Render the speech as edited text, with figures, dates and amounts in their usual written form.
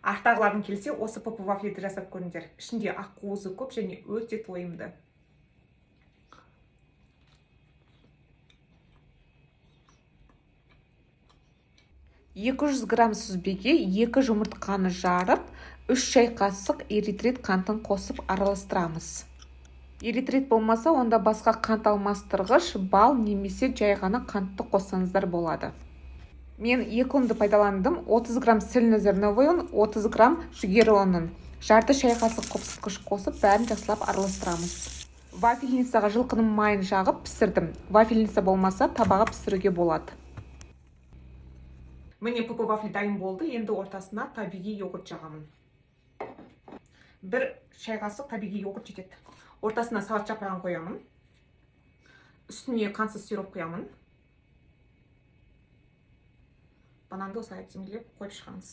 Артағыларың келсе, осы попы вафлиді жасап көріңдер. Ішінде ақуызы көп және өте тойымды. Екі жүз грамм сүзбеге 2 жұмыртқаны жарып, 3 шай қасық эритрит қантын қосып араластырамыз. Эритрит болмаса, онда басқа қант алмастырғыш, бал немесе жай ғана қантты қоссаңыздар болады. Мен 2 ұнды пайдаландым. 30 грамм цельнозерновой ұн, 30 грамм жүгері ұнын. Жарты шай қасық қопсытқыш қосып, бәрін жақсылап араластырамыз. Вафельницаға жылқының майын жағып пісірдім. Вафельница болмаса, табаға пісіруге болады. Міне попы вафли дайын болды. Енді ортасына табиғи йогурт жағамын. 1 шай қасық табиғи йогурт жетеді. Ортасына салат жапырағын қоямын. Үстіне қантсыз сироп құямын. Бананды осылай теңгелеп қойып шығамыз.